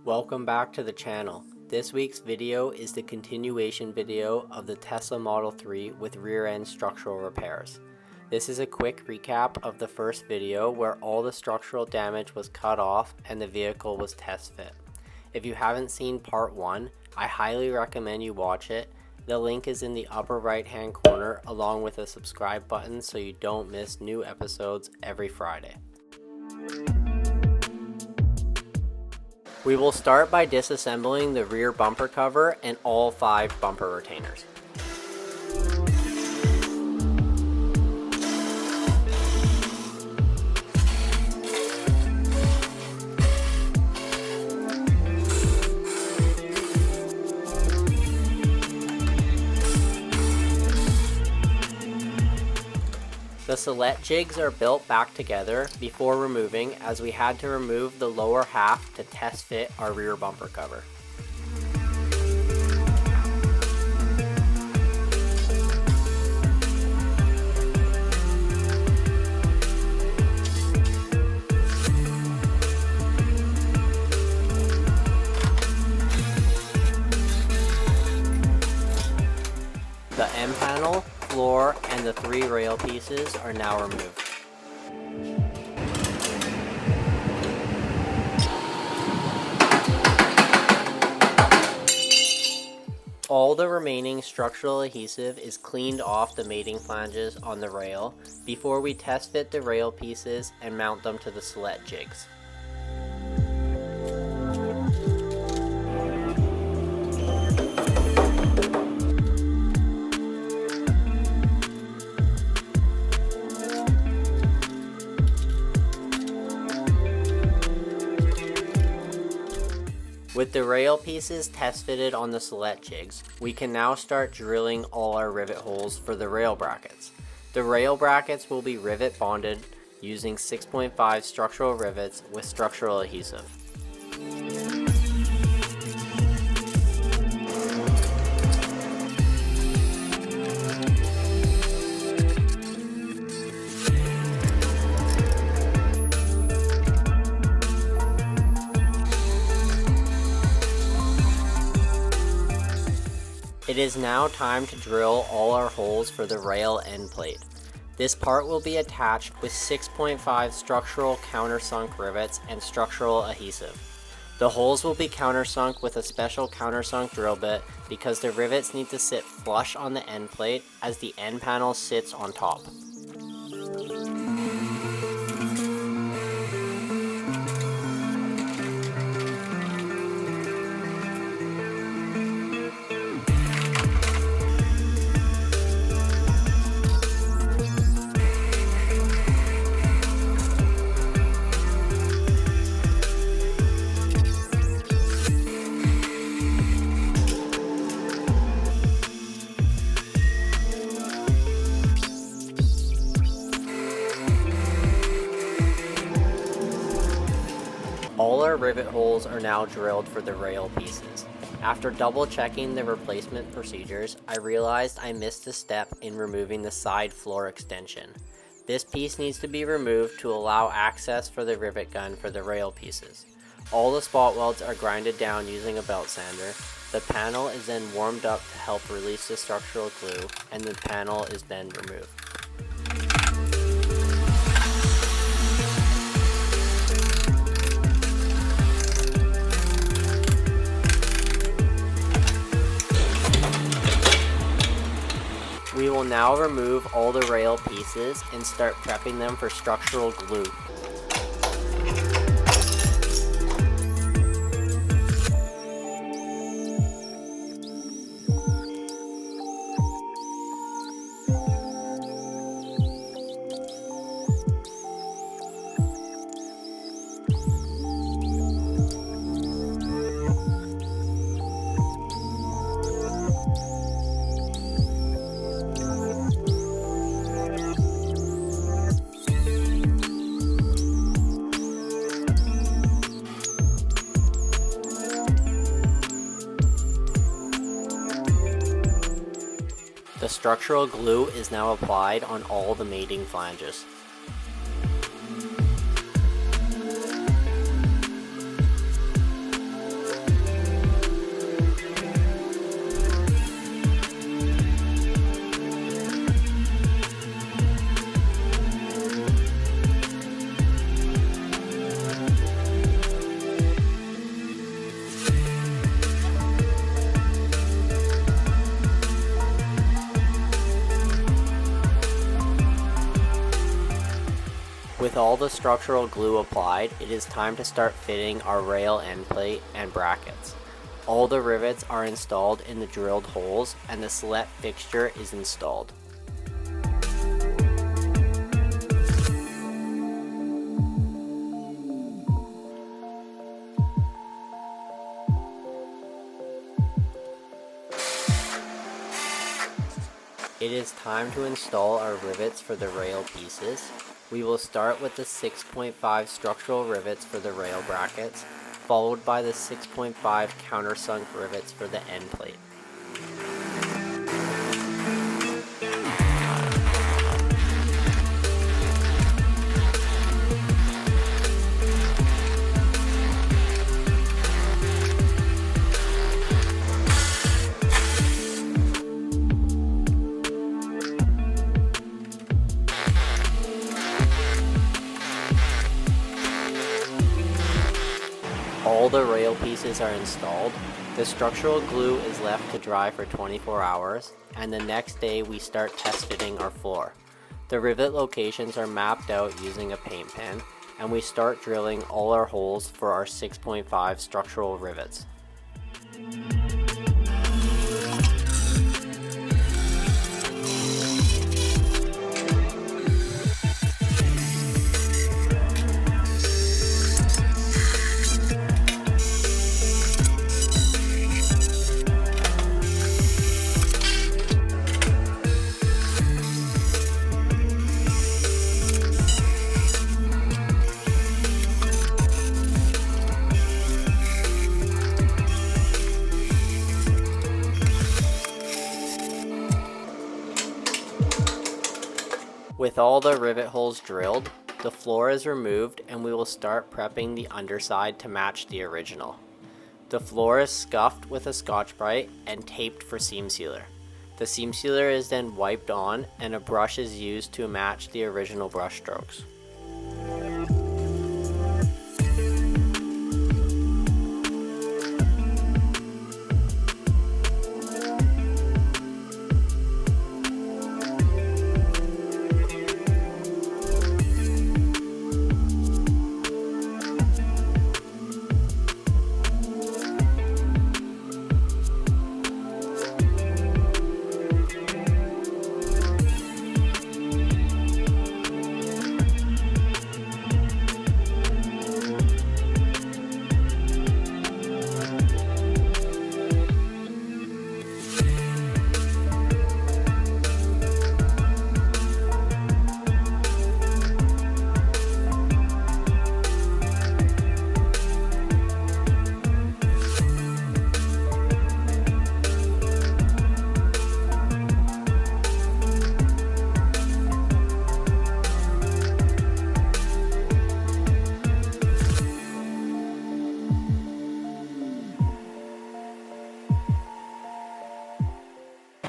Welcome back to the channel. This week's video is the continuation video of the Tesla Model 3 with rear end structural repairs. This is a quick recap of the first video where all the structural damage was cut off and the vehicle was test fit. If you haven't seen part 1, I highly recommend you watch it. The link is in the upper right hand corner along with a subscribe button so you don't miss new episodes every Friday. We will start by disassembling the rear bumper cover and all 5 bumper retainers. The select jigs are built back together before removing, as we had to remove the lower half to test fit our rear bumper cover. The M panel, floor, and the 3 rail pieces are now removed. All the remaining structural adhesive is cleaned off the mating flanges on the rail before we test fit the rail pieces and mount them to the select jigs. With the rail pieces test fitted on the select jigs, we can now start drilling all our rivet holes for the rail brackets. The rail brackets will be rivet bonded using 6.5 structural rivets with structural adhesive. It is now time to drill all our holes for the rail end plate. This part will be attached with 6.5 structural countersunk rivets and structural adhesive. The holes will be countersunk with a special countersunk drill bit because the rivets need to sit flush on the end plate as the end panel sits on top. All our rivet holes are now drilled for the rail pieces. After double checking the replacement procedures, I realized I missed a step in removing the side floor extension. This piece needs to be removed to allow access for the rivet gun for the rail pieces. All the spot welds are grinded down using a belt sander. The panel is then warmed up to help release the structural glue, and the panel is then removed. We will now remove all the rail pieces and start prepping them for structural glue. The structural glue is now applied on all the mating flanges. With all the structural glue applied, it is time to start fitting our rail end plate and brackets. All the rivets are installed in the drilled holes and the select fixture is installed. It is time to install our rivets for the rail pieces. We will start with the 6.5 structural rivets for the rail brackets, followed by the 6.5 countersunk rivets for the end plate. All the rail pieces are installed. The structural glue is left to dry for 24 hours, and the next day we start test fitting our floor. The rivet locations are mapped out using a paint pen, and we start drilling all our holes for our 6.5 structural rivets. With all the rivet holes drilled, the floor is removed and we will start prepping the underside to match the original. The floor is scuffed with a Scotch-Brite and taped for seam sealer. The seam sealer is then wiped on and a brush is used to match the original brush strokes.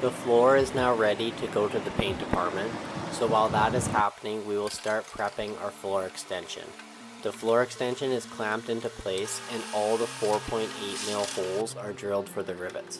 The floor is now ready to go to the paint department, so while that is happening we will start prepping our floor extension. The floor extension is clamped into place and all the 4.8 mil holes are drilled for the rivets.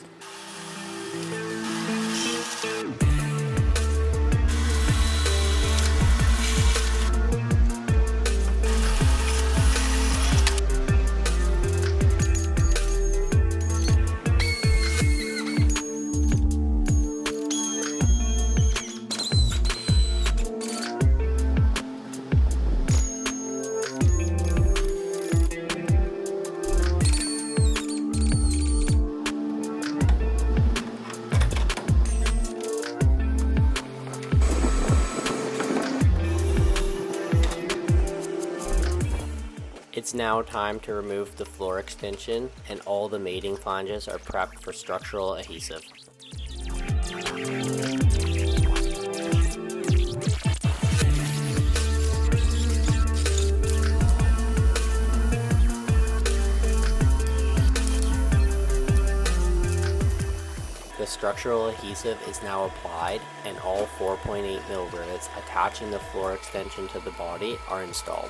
It's now time to remove the floor extension and all the mating flanges are prepped for structural adhesive. The structural adhesive is now applied and all 4.8 mil rivets attaching the floor extension to the body are installed.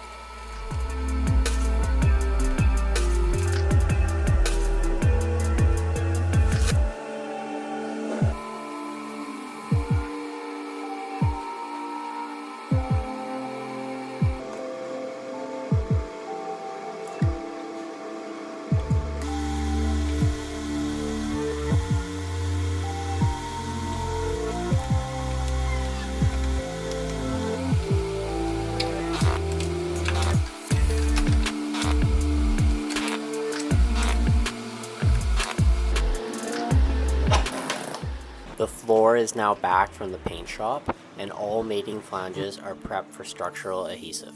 The floor is now back from the paint shop, and all mating flanges are prepped for structural adhesive.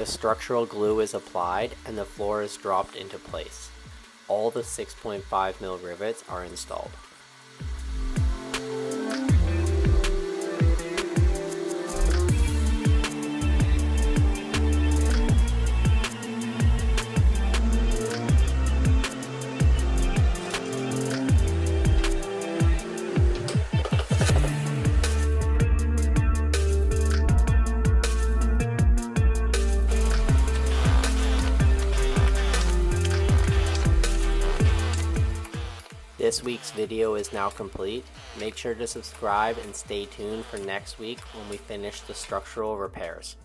The structural glue is applied and the floor is dropped into place. All the 6.5mm rivets are installed. This week's video is now complete. Make sure to subscribe and stay tuned for next week when we finish the structural repairs.